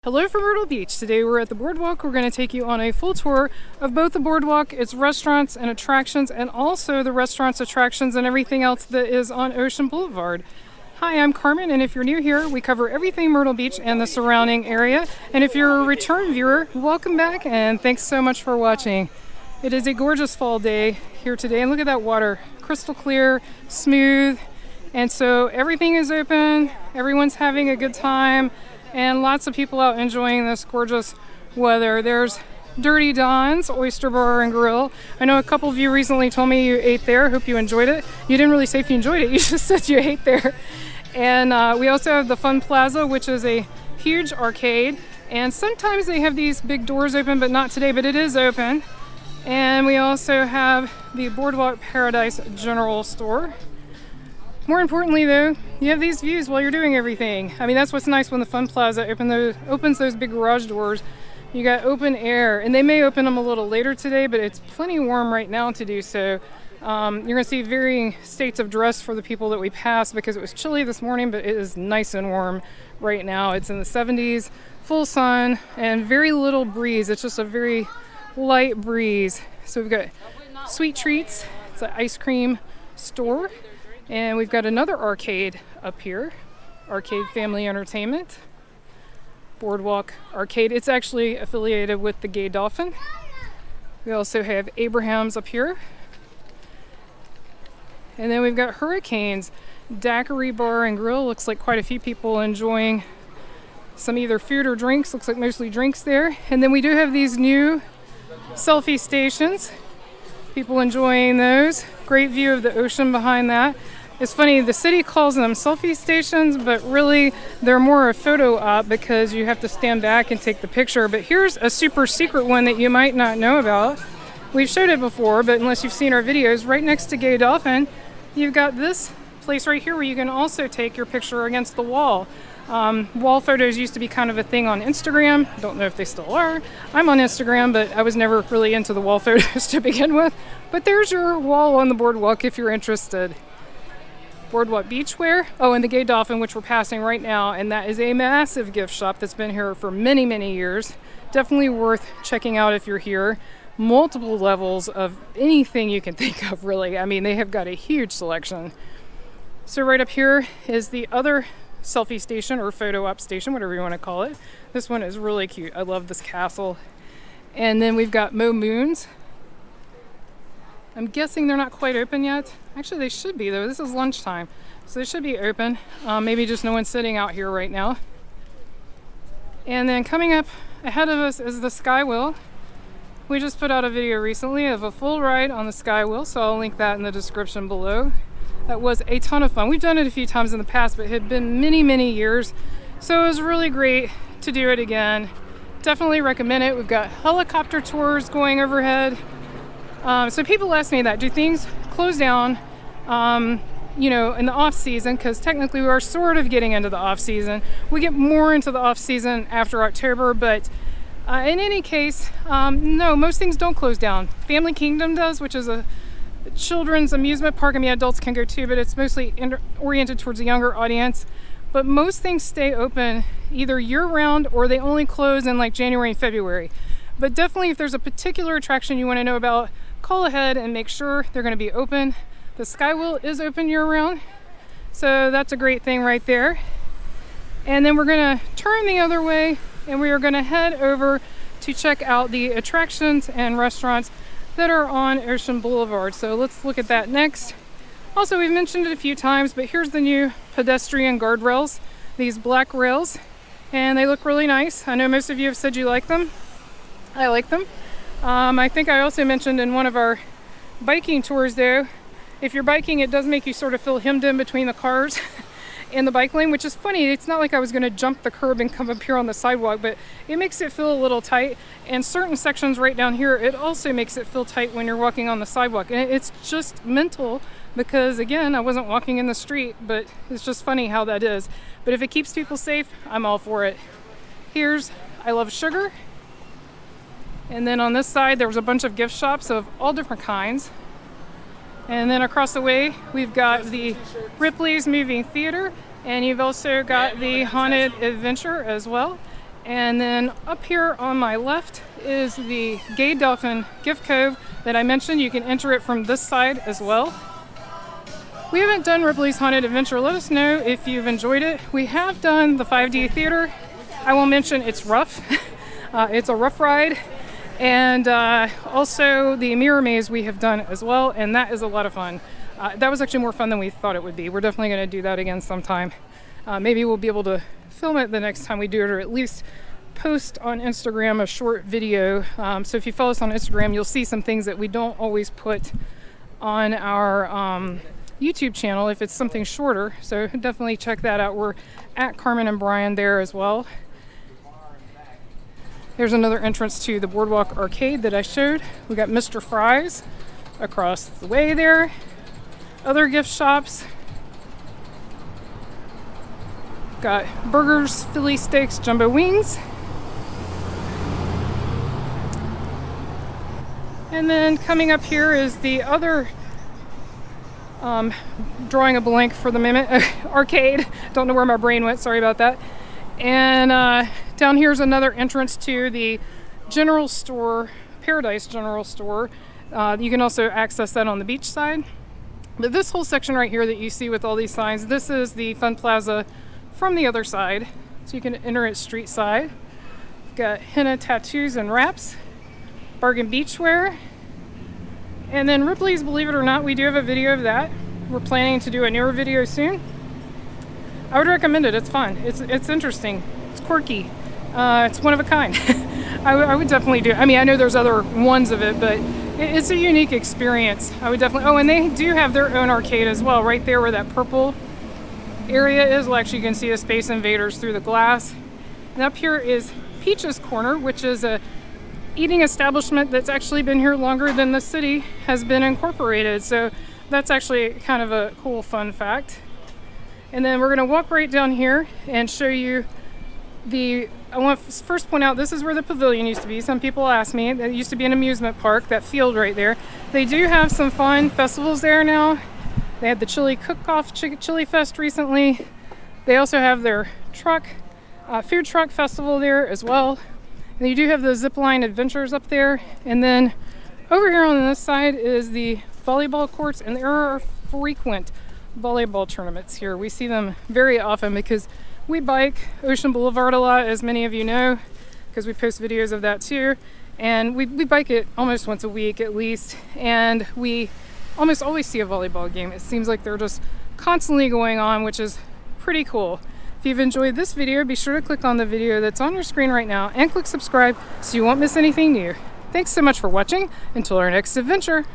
Hello from Myrtle Beach. Today we're at the Boardwalk. We're going to take you on a full tour of both the Boardwalk, its restaurants and attractions, and also the restaurants, attractions, and everything else that is on Ocean Boulevard. Hi, I'm Carmen, and if you're new here, we cover everything Myrtle Beach and the surrounding area. And if you're a return viewer, welcome back, and thanks so much for watching. It is a gorgeous fall day here today, and look at that water. Crystal clear, smooth, and so everything is open, everyone's having a good time, and lots of people out enjoying this gorgeous weather. There's Dirty Don's Oyster Bar and Grill. I know a couple of you recently told me you ate there. Hope you enjoyed it. You didn't really say if you enjoyed it, you just said you ate there. And we also have the Fun Plaza, which is a huge arcade. And sometimes they have these big doors open, but not today, but it is open. And we also have the Boardwalk Paradise General Store. More importantly, though, you have these views while you're doing everything. I mean, that's what's nice when the Fun Plaza opens those big garage doors. You got open air, and they may open them a little later today, but it's plenty warm right now to do so. You're going to see varying states of dress for the people that we pass because it was chilly this morning, but it is nice and warm right now. It's in the 70s, full sun, and very little breeze. It's just a very light breeze. So we've got Sweet Treats. It's an ice cream store. And we've got another arcade up here, Arcade Family Entertainment, Boardwalk Arcade. It's actually affiliated with the Gay Dolphin. We also have Abraham's up here. And then we've got Hurricane's Daiquiri Bar and Grill. Looks like quite a few people enjoying some either food or drinks. Looks like mostly drinks there. And then we do have these new selfie stations. People enjoying those. Great view of the ocean behind that. It's funny, the city calls them selfie stations, but really they're more a photo op because you have to stand back and take the picture. But here's a super secret one that you might not know about. We've showed it before, but unless you've seen our videos, right next to Gay Dolphin, you've got this place right here where you can also take your picture against the wall. Wall photos used to be kind of a thing on Instagram. Don't know if they still are. I'm on Instagram, but I was never really into the wall photos to begin with. But there's your wall on the Boardwalk if you're interested. Boardwalk Beachwear. Oh, and the Gay Dolphin, which we're passing right now, and that is a massive gift shop that's been here for many, many years. Definitely worth checking out if you're here. Multiple levels of anything you can think of, really. I mean, they have got a huge selection. So right up here is the other selfie station or photo op station, whatever you want to call it. This one is really cute. I love this castle. And then we've got Mo Moons. I'm guessing they're not quite open yet. Actually, they should be, though. This is lunchtime, so they should be open. Maybe just no one's sitting out here right now. And then coming up ahead of us is the Skywheel. We just put out a video recently of a full ride on the Skywheel, so I'll link that in the description below. That was a ton of fun. We've done it a few times in the past, but it had been many, many years, so it was really great to do it again. Definitely recommend it. We've got helicopter tours going overhead. So people ask me that, do things close down, in the off season? Because technically we are sort of getting into the off season. We get more into the off season after October, but in any case, no, most things don't close down. Family Kingdom does, which is a children's amusement park. I mean, adults can go too, but it's mostly oriented towards a younger audience. But most things stay open either year-round or they only close in like January and February. But definitely if there's a particular attraction you want to know about, call ahead and make sure they're going to be open. The Skywheel is open year-round, so that's a great thing right there. And then we're going to turn the other way and we are going to head over to check out the attractions and restaurants that are on Ocean Boulevard. So let's look at that next. Also, we've mentioned it a few times, but here's the new pedestrian guardrails, these black rails, and they look really nice. I know most of you have said you like them. I like them. I think I also mentioned in one of our biking tours, though, if you're biking, it does make you sort of feel hemmed in between the cars and the bike lane, which is funny. It's not like I was going to jump the curb and come up here on the sidewalk, but it makes it feel a little tight. And certain sections right down here, it also makes it feel tight when you're walking on the sidewalk. And it's just mental because, again, I wasn't walking in the street, but it's just funny how that is. But if it keeps people safe, I'm all for it. Here's I Love Sugar. And then on this side, there was a bunch of gift shops of all different kinds. And then across the way, we've got the Ripley's Movie Theater, and you've also got the Haunted Adventure as well. And then up here on my left is the Gay Dolphin gift cove that I mentioned. You can enter it from this side as well. We haven't done Ripley's Haunted Adventure. Let us know if you've enjoyed it. We have done the 5D theater. I will mention it's rough. It's a rough ride. And also the mirror maze we have done as well, and that is a lot of fun. That was actually more fun than we thought it would be. We're definitely going to do that again sometime. Maybe we'll be able to film it the next time we do it, or at least post on Instagram a short video. So if you follow us on Instagram, you'll see some things that we don't always put on our YouTube channel if it's something shorter. So definitely check that out. We're at Carmen and Brian there as well. There's another entrance to the Boardwalk arcade that I showed. We got Mr. Fry's across the way there. Other gift shops. Got burgers, Philly steaks, jumbo wings. And then coming up here is the other, drawing a blank for the minute, arcade. Don't know where my brain went, sorry about that. And down here is another entrance to the general store, Paradise General Store. You can also access that on the beach side. But this whole section right here that you see with all these signs, this is the Fun Plaza from the other side. So you can enter it street side. Got henna tattoos and wraps, bargain beachwear. And then Ripley's, believe it or not, we do have a video of that. We're planning to do a newer video soon. I would recommend it. It's fun. It's interesting. It's quirky. It's one of a kind. I would definitely do it. I mean, I know there's other ones of it, but it's a unique experience. I would definitely. Oh, and they do have their own arcade as well, right there where that purple area is. Well, actually, you can see the Space Invaders through the glass. And up here is Peach's Corner, which is a eating establishment that's actually been here longer than the city has been incorporated. So that's actually kind of a cool fun fact. And then we're going to walk right down here and show you I want to first point out, this is where the pavilion used to be. Some people ask me, it used to be an amusement park, that field right there. They do have some fun festivals there now. They had the Chili Cook-Off Chili Fest recently. They also have their food truck festival there as well. And you do have the zipline adventures up there. And then over here on this side is the volleyball courts, and there are frequent volleyball tournaments here. We see them very often because we bike Ocean Boulevard a lot, as many of you know, because we post videos of that too. And we bike it almost once a week at least, and we almost always see a volleyball game. It seems like they're just constantly going on, which is pretty cool. If you've enjoyed this video, be sure to click on the video that's on your screen right now and click subscribe so you won't miss anything new. Thanks so much for watching. Until our next adventure.